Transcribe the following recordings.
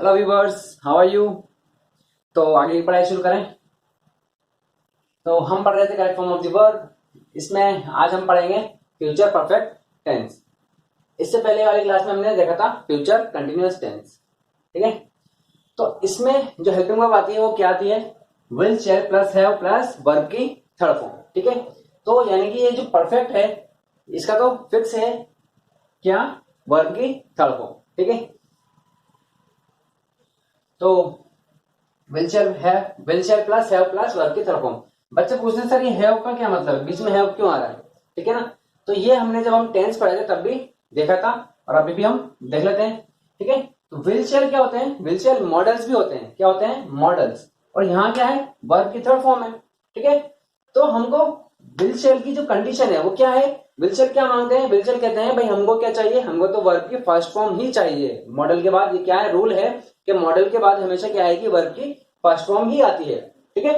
Hello viewers, how are you. तो आगे की पढ़ाई शुरू करें। तो हम पढ़ रहे थे correct form of the verb. इसमें आज हम पढ़ेंगे फ्यूचर परफेक्ट टेंस। इससे पहले वाली क्लास में हमने देखा था फ्यूचर कंटिन्यूअस टेंस। ठीक है, तो इसमें जो हेल्पिंग वर्ब आती है वो क्या आती है? Will, shell plus have plus verb की थर्ड फॉर्म। ठीक है, तो यानी कि ये जो परफेक्ट है इसका तो फिक्स है क्या? वर्ब की थर्ड फॉर्म। ठीक है, तो will shell plus have plus verb की थर्ड फॉर्म। बच्चे पूछते हैं सर ये हैव का क्या मतलब है, बीच में हैव क्यों आ रहा है? ठीक है ना, तो ये हमने जब हम टेंस पढ़े थे तब भी देखा था और अभी भी हम देख लेते हैं। ठीक है, तो विल शेल क्या होते हैं? विल शेल मॉडल्स भी होते हैं। क्या होते हैं? मॉडल्स। और यहाँ क्या है? वर्ब की थर्ड फॉर्म है। ठीक है, तो हमको विल शेल की जो कंडीशन है वो क्या है? विल शेल क्या मांगते हैं? विल शेल कहते हैं भाई हमको क्या चाहिए? हमको तो वर्ब की फर्स्ट फॉर्म ही चाहिए। मॉडल के बाद ये क्या है? रूल है कि मॉडल के बाद हमेशा क्या है कि वर्ब की फर्स्ट फॉर्म ही आती है। ठीक है,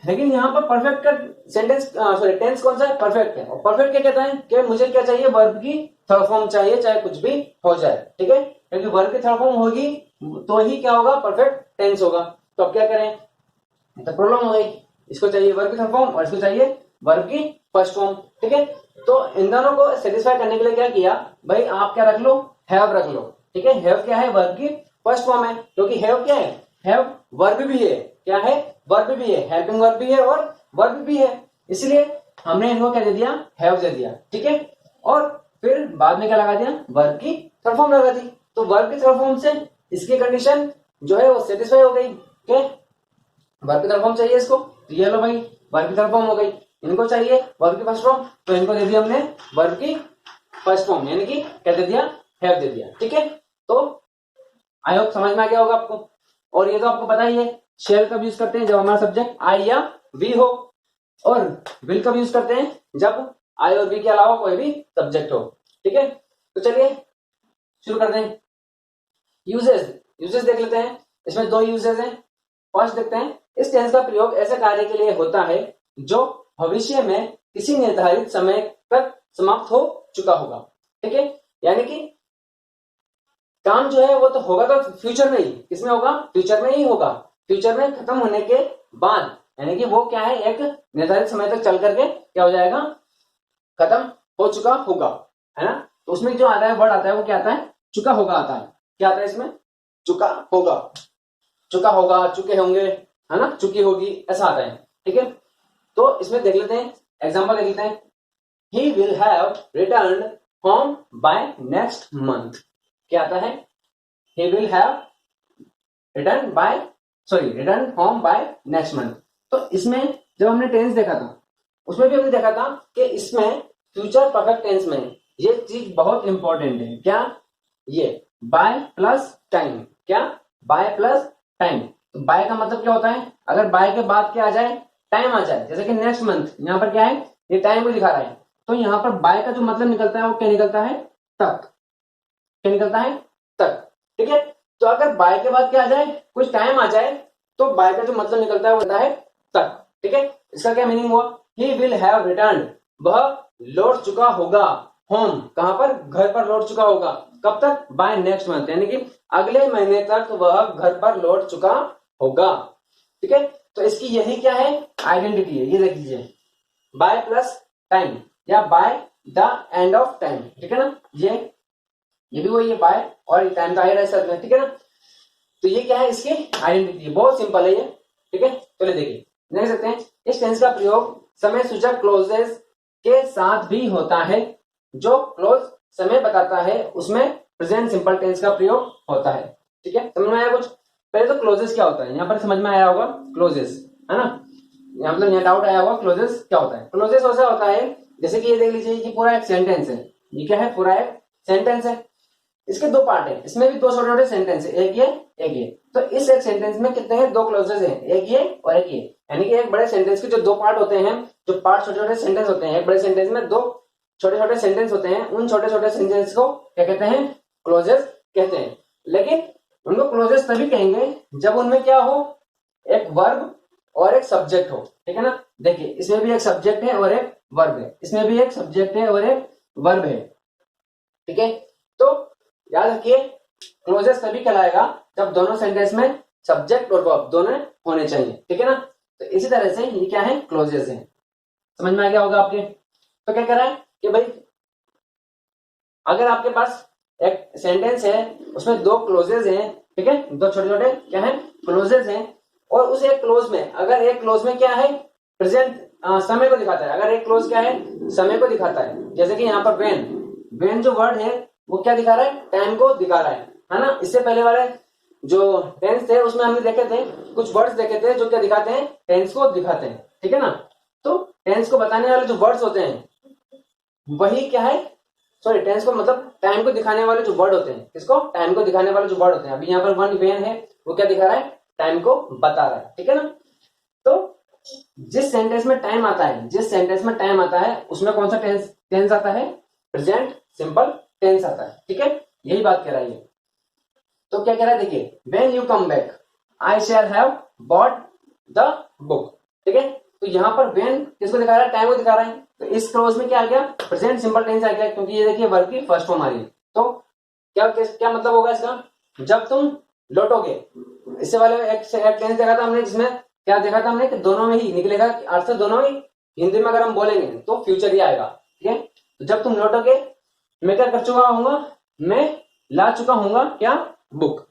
लेकिन यहाँ पर परफेक्ट का सेंटेंस सॉरी टेंस कौन सा है? परफेक्ट है। और परफेक्ट क्या कहता है कि मुझे क्या चाहिए? वर्ब की थर्ड फॉर्म चाहिए, चाहे कुछ भी हो जाए। ठीक है, क्योंकि वर्ब की थर्ड फॉर्म होगी तो ही क्या होगा? परफेक्ट टेंस होगा। तो अब क्या करें? तो प्रॉब्लम हो गई। इसको चाहिए वर्ब की थर्ड फॉर्म और इसको चाहिए वर्ब की फर्स्ट फॉर्म। ठीक है, तो इन दोनों को सेटिस्फाई करने के लिए क्या किया भाई? आप क्या रख लो? हैव रख लो। ठीक है, हैव क्या है? वर्ब की फर्स्ट फॉर्म है, क्योंकि हैव क्या है? हैव वर्ब भी है। क्या है? वर्ब भी है, हेल्पिंग वर्ब भी है और वर्ब भी है, इसलिए हमने इनको क्या दे दिया? हैव दे दिया। ठीक है, और फिर बाद में क्या लगा दिया? वर्ब की थर्ड फॉर्म लगा दी। तो वर्ब की थर्ड फॉर्म से इसकी कंडीशन जो है वो सेटिस्फाई हो गई। क्या? वर्ब की थर्ड फॉर्म चाहिए इसको, तो ये लो भाई वर्ब की थर्ड फॉर्म हो गई। इनको चाहिए वर्ब की फर्स्ट फॉर्म, तो इनको दे दिया हमने वर्ब की फर्स्ट फॉर्म, यानी कि क्या दे दिया? हैव दे दिया। ठीक है, तो आई होप समझ में आ गया होगा आपको। और ये तो आपको पता ही है शेल कब यूज करते हैं? जब हमारा सब्जेक्ट आई या वी हो। और विल कब यूज करते हैं? जब आई और वी के अलावा कोई भी सब्जेक्ट हो। ठीक है, तो चलिए शुरू करते हैं। यूजेस यूजेस देख लेते हैं। इसमें दो यूजेस हैं। फर्स्ट देखते हैं, इस टेंस का प्रयोग ऐसे कार्य के लिए होता है जो भविष्य में किसी निर्धारित समय तक समाप्त हो चुका होगा। ठीक है, यानी कि काम जो है वो तो होगा तो फ्यूचर में ही। किसमें होगा? फ्यूचर में ही होगा। फ्यूचर में खत्म होने के बाद, यानी कि वो क्या है? एक निर्धारित समय तक चल करके क्या हो जाएगा? खत्म हो चुका होगा, है ना। तो उसमें जो आता है वर्ड आता है वो क्या आता है? चुका होगा आता है। क्या आता है इसमें? चुका होगा, चुका होगा, चुके होंगे, है ना, चुकी होगी, ऐसा आता है। ठीक है, तो इसमें देख लेते हैं, एग्जांपल देख लेते हैं। He will have return home by next month. क्या आता है? He will have return home by next month. तो इसमें जब हमने टेंस देखा था उसमें भी हमने देखा था कि इसमें फ्यूचर परफेक्ट टेंस में ये चीज बहुत इंपॉर्टेंट है। क्या? ये बाय प्लस टाइम। क्या? By plus time. तो बाय का मतलब क्या होता है? अगर बाय के बाद क्या आ जाए? टाइम आ जाए। जैसे कि नेक्स्ट मंथ, यहाँ पर क्या है? ये टाइम को दिखा रहा है। तो यहाँ पर बाय का जो मतलब निकलता है वो क्या निकलता है? तक। क्या निकलता है? तक। ठीक है, तो अगर बाय के बाद क्या आ जाए? कुछ टाइम आ जाए, तो बाय का जो मतलब निकलता है वो होता है तक। ठीक है, इसका क्या मीनिंग हुआ? ही विल हैव रिटर्न, वह लौट चुका होगा। होम, कहां पर? घर पर लौट चुका होगा। कब तक? बाय नेक्स्ट मंथ, यानी कि अगले महीने तक वह घर पर लौट चुका होगा। ठीक है, तो इसकी यही क्या है? आइडेंटिटी है। ये देख लीजिए, बाय प्लस टाइम या bye the end of time. ठीक है ना, ये भी वही है, बाय और टाइम का आइडिया साथ में। ठीक है ना, तो ये क्या है? इसकी आइडेंटिटी है। बहुत सिंपल है ये। ठीक है, चलिए देखिए, देख सकते हैं इस टेंस का प्रयोग समय सूचक क्लोजेस के साथ भी होता है। जो क्लोज समय बताता है उसमें प्रेजेंट सिंपल टेंस का प्रयोग होता है। ठीक है, समझ में आया कुछ? पहले तो क्लोजेस क्या होता है यहाँ पर समझ में आया होगा। क्लोजेस, है ना, यहाँ मतलब यहाँ डाउट आया होगा क्लोजेस क्या होता है। क्लोजेस ऐसा होता है जैसे कि ये देख लीजिए, ये पूरा एक सेंटेंस है। ये क्या है? पूरा एक सेंटेंस है। इसके दो पार्ट है, इसमें भी दो छोटे छोटे सेंटेंस है, एक ये एक ये। तो इस एक सेंटेंस में कितने हैं? दो क्लोजेस हैं, एक ये और एक ये। यानी कि एक बड़े सेंटेंस के जो दो पार्ट होते हैं, जो पार्ट छोटे छोटे सेंटेंस होते हैं, एक बड़े सेंटेंस में दो छोटे छोटे सेंटेंस होते हैं, उन छोटे छोटे सेंटेंस को क्या कहते हैं? क्लोजेस कहते हैं। लेकिन उनको क्लोजेस तभी कहेंगे जब उनमें क्या हो? एक वर्ब और एक सब्जेक्ट हो। ठीक है ना, देखिए इसमें भी एक सब्जेक्ट है और एक वर्ब है, इसमें भी एक सब्जेक्ट है और एक वर्ब है। ठीक है, तो याद रखिए क्लोजेस तभी कहलाएगा जब दोनों सेंटेंस में सब्जेक्ट और वर्ब दोनों होने चाहिए, ठीक है ना। तो इसी तरह से ये क्या है, क्लोजेस है। समझ में आ गया होगा आपके। तो क्या कह रहा है कि भाई अगर आपके पास एक सेंटेंस है उसमें दो क्लोजेस हैं, ठीक है, दो छोटे छोटे क्या है, क्लोजेस हैं, और उस एक क्लोज में अगर एक क्लोज में क्या है, प्रेजेंट समय को दिखाता है, अगर एक क्लोज क्या है, समय को दिखाता है, जैसे कि यहाँ पर वेन जो वर्ड है वो क्या दिखा रहा है, टाइम को दिखा रहा है ना। इससे पहले वाले जो टेंस थे उसमें हमने देखे थे कुछ वर्ड्स देखे थे जो क्या दिखाते हैं, टेंस को दिखाते हैं, ठीक है ना। तो टेंस को बताने वाले जो वर्ड्स होते हैं वही क्या है, सॉरी टेंस को मतलब टाइम को दिखाने वाले जो वर्ड होते हैं, किसको, टाइम को दिखाने वाले जो वर्ड होते हैं। अभी यहाँ पर वन वेन है वो क्या दिखा रहा है, टाइम को बता रहा है, ठीक है ना। तो जिस सेंटेंस में टाइम आता है, जिस सेंटेंस में टाइम आता है उसमें कौन सा टेंस आता है, प्रेजेंट सिंपल टेंस आता है, ठीक है, यही बात कह रहा है। तो क्या कह रहा है, देखिए when you come back I shall have bought the book, ठीक है। तो यहाँ पर व्हेन किसको दिखा रहा है, टाइम को दिखा रहा है। तो इस क्लोज में क्या आ गया, प्रेजेंट सिंपल टेंस आ गया, क्योंकि ये देखिए वर्ब की फर्स्ट फॉर्म आ रही है। तो क्या मतलब होगा इसका, जब तुम लौटोगे। इससे वाले एक टेंस देखा था हमने जिसमें क्या देखा था हमने कि दोनों में ही निकलेगा, अर्थ दोनों ही हिंदी में अगर हम बोलेंगे तो फ्यूचर ही आएगा, ठीक है। तो जब तुम लौटोगे मैं क्या कर चुका हूँ, मैं ला चुका हूँ क्या, बुक।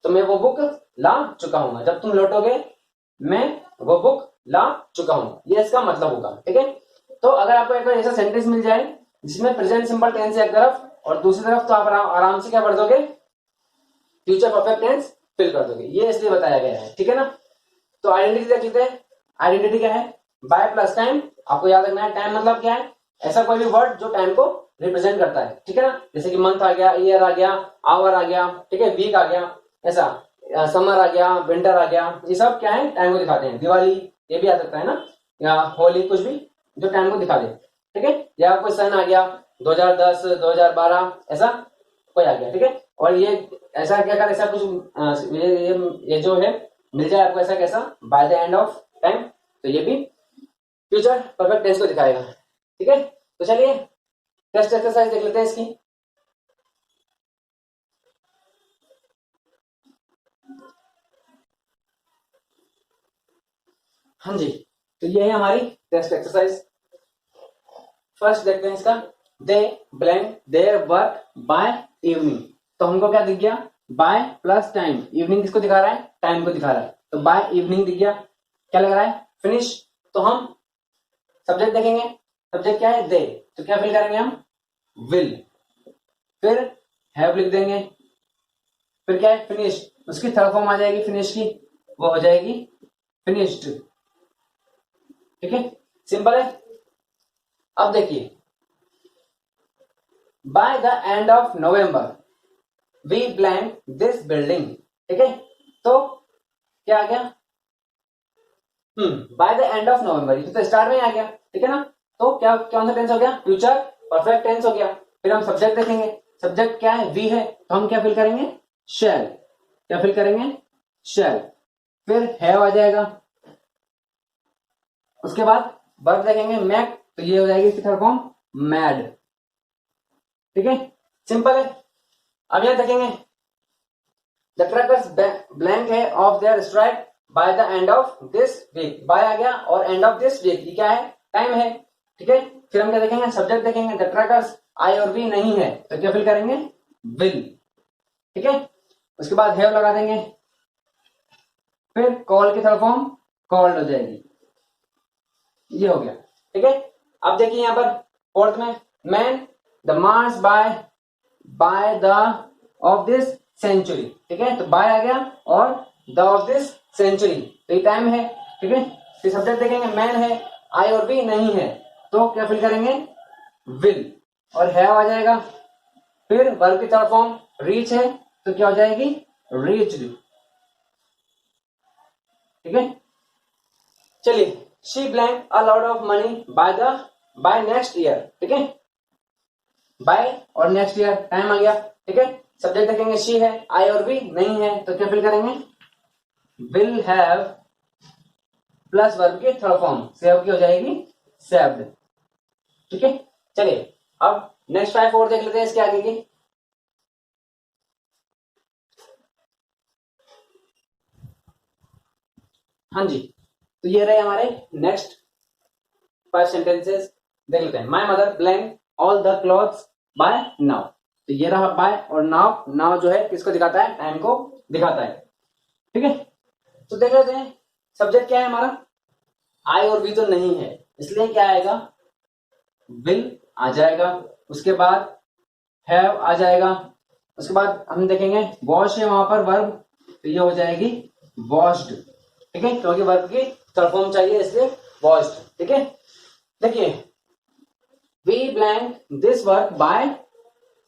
तो मैं वो बुक ला चुका हूँ, जब तुम लौटोगे मैं वो बुक ला चुका हूँ, ये इसका मतलब होगा, ठीक है। तो अगर आपको एक ऐसा सेंटेंस मिल जाए जिसमें प्रेजेंट सिंपल टेंस है एक तरफ और दूसरी तरफ, तो आप आराम से क्या कर दोगे, फ्यूचर परफेक्ट टेंस फिल कर दोगे, ये इसलिए बताया गया है, ठीक है ना। तो आइडेंटिटी देख लेते हैं। आइडेंटिटी क्या है, बाय प्लस टाइम। आपको याद रखना है टाइम मतलब क्या है, ऐसा कोई भी वर्ड जो टाइम को रिप्रेजेंट करता है, ठीक है ना। जैसे कि मंथ आ गया, ईयर आ गया, आवर आ गया, ठीक है, वीक आ गया, ऐसा समर आ गया, विंटर आ गया, ये सब क्या है, टाइम को दिखाते हैं। दिवाली ये भी आ सकता है ना, या होली, कुछ भी जो टाइम को दिखा दे, ठीक है। या कोई सन आ गया 2010 2012 ऐसा कोई आ गया, ठीक है। और ये ऐसा क्या कर, ऐसा कुछ ये जो है मिल जाए आपको ऐसा कैसा, bye the end of time, तो ये भी फ्यूचर परफेक्ट टेंस को दिखाएगा, ठीक है। तो चलिए टेस्ट एक्सरसाइज देख लेते हैं इसकी। हाँ जी, तो ये है हमारी टेस्ट एक्सरसाइज। फर्स्ट देखते हैं इसका, they blank their work by evening. तो हमको क्या दिख गया, बाय प्लस टाइम, इवनिंग किसको दिखा रहा है, टाइम को दिखा रहा है, तो बाय इवनिंग दिख गया। क्या लग रहा है, फिनिश। तो हम सब्जेक्ट देखेंगे, सब्जेक्ट क्या है, दे, तो क्या फिल करेंगे हम, विल, फिर हैव लिख देंगे, फिर क्या है, फिनिश, उसकी थर्ड फॉर्म आ जाएगी फिनिश की, वो हो जाएगी फिनिश्ड, ठीक है, सिंपल है। अब देखिए, by the end of November we blank this building, ठीक है। तो क्या आ गया, by the end of November, तो स्टार्ट में आ गया, ठीक है ना। तो क्या कौन सा टेंस हो गया, फ्यूचर परफेक्ट टेंस हो गया। फिर हम सब्जेक्ट देखेंगे, सब्जेक्ट क्या है, वी है, तो हम क्या फिल करेंगे, शैल, क्या फिल करेंगे, शैल, फिर हैव आ जाएगा। उसके बाद वर्ब देखेंगे, मैक, तो ये हो जाएगी इसकी थर्ड फॉर्म मैड, ठीक है, सिंपल है। अब यहां देखेंगे, द ट्रकर्स ब्लैंक है off their strike by the end of this week, by आ गया और एंड ऑफ दिस वीक, ये क्या है, टाइम है, ठीक है। फिर हम क्या देखेंगे, सब्जेक्ट देखेंगे, द ट्रकर्स आई और वी नहीं है, तो क्या फिल करेंगे, विल, ठीक है। उसके बाद हैव लगा देंगे, फिर कॉल की थर्ड फॉर्म कॉल्ड हो जाएगी, ये हो गया, ठीक है। अब देखिए यहां पर फोर्थ में, man the march by the of this century, ठीक है, तो बाय आ गया और द ऑफ दिस सेंचुरी, तो ये टाइम है, ठीक है। फिर सब्जेक्ट देखेंगे, मैन है, आई और बी नहीं है, तो क्या फिल करेंगे, विल, और हैव आ जाएगा। फिर वर्ब की थर्ड फॉर्म रीच है, तो क्या हो जाएगी, रीच्ड, ठीक है। चलिए, she blank a lot of money by next year, ठीक है, बाय और नेक्स्ट ईयर टाइम आ गया, ठीक है। सब्जेक्ट देखेंगे, शी है, आई और बी नहीं है, तो क्या फिल करेंगे, विल हैव प्लस वर्ब की थर्ड फॉर्म सेव की हो जाएगी सेव्ड, ठीक है। चलिए अब नेक्स्ट 5 और देख लेते हैं इसके आगे की। हाँ जी, तो ये रहे हमारे नेक्स्ट 5 सेंटेंसेस। देख लेते हैं। My mother blank all the clothes by now. तो ये रहा बाय, और नाउ, नाउ जो है किसको दिखाता है, टाइम को दिखाता है। ठीक है, तो देख लेते हैं सब्जेक्ट क्या है हमारा, आई और बी तो नहीं है, इसलिए क्या आएगा, विल आ जाएगा, उसके बाद हैव आ जाएगा, उसके बाद हम देखेंगे वॉश है वहां पर वर्ब, तो ये हो जाएगी वॉश्ड। ठीक है, क्योंकि वर्ब की थर्ड फॉर्म चाहिए इसलिए वॉश्ड। ठीक है, देखिए we blank this work by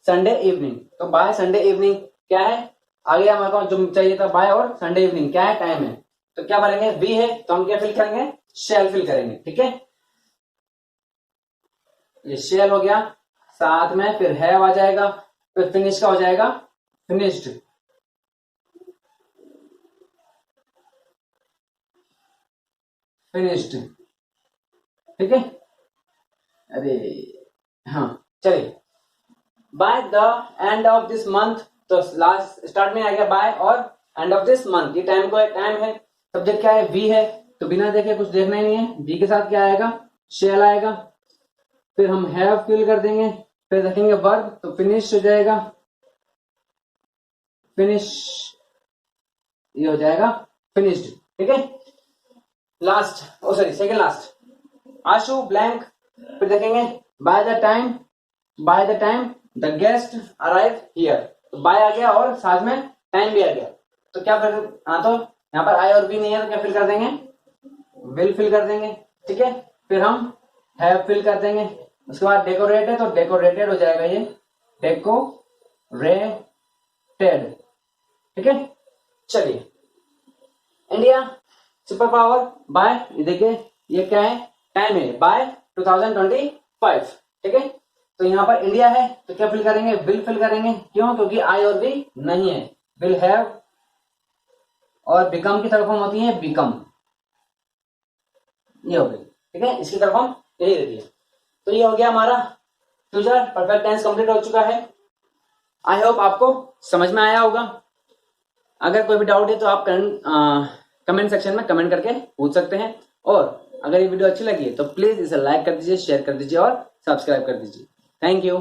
Sunday evening. तो बाय संडे इवनिंग क्या है, आगे हमारे को जो चाहिए था बाय और संडे इवनिंग क्या है, टाइम है। तो क्या भरेंगे, वी है तो हम क्या फिल करेंगे, शैल फिल करेंगे। ठीक है, ये शैल हो गया, साथ में फिर हैव आ जाएगा, फिर फिनिश का हो जाएगा फिनिश्ड। फिनिश्ड, ठीक है। अरे हाँ, चलिए bye the end of this month, तो लास्ट स्टार्ट में आ गया बाय और एंड ऑफ दिस मंथ, ये टाइम को है, टाइम है। सब्जेक्ट क्या है, वी है, तो बिना देखे कुछ देखना ही नहीं है, वी के साथ क्या आएगा, शेल आएगा, फिर हम हैव फिल कर देंगे, फिर देखेंगे वर्ब, तो फिनिश हो जाएगा, फिनिश, ये हो जाएगा फिनिश्ड। ठीक है, लास्ट, ओ सॉरी सेकंड लास्ट, आशु ब्लैंक, फिर देखेंगे by the time, by the time the guest arrive here, तो बाय आ गया और साथ में टाइम भी आ गया, तो क्या फिर, हाँ तो यहाँ पर आई और बी नहीं है तो क्या फिल कर देंगे, विल फिल कर देंगे। ठीक है, फिर हम हैव फिल कर देंगे, उसके बाद डेकोरेट है तो डेकोरेटेड हो जाएगा, ये डेकोरेटेड। ठीक है, चलिए इंडिया सुपर पावर बाय, ये देखिए ये क्या है, टाइम है बाय 2025। ठीक है, तो यहाँ पर इंडिया है तो क्या फिल करेंगे, विल फिल करेंगे, क्यों, क्योंकि आई और बी नहीं है, विल हैव और बिकम की तरफ हम होती है बिकम, ये हो गई। ठीक है, इसकी तरफ हम यही रहती है। तो ये हो गया हमारा फ्यूचर परफेक्ट टेंस कंप्लीट हो चुका है। आई होप आपको समझ में आया होगा। अगर कोई भी डाउट है तो आप कमेंट सेक्शन में कमेंट करके पूछ सकते हैं, और अगर ये वीडियो अच्छी लगी है तो प्लीज इसे लाइक कर दीजिए, शेयर कर दीजिए और सब्सक्राइब कर दीजिए। Thank you.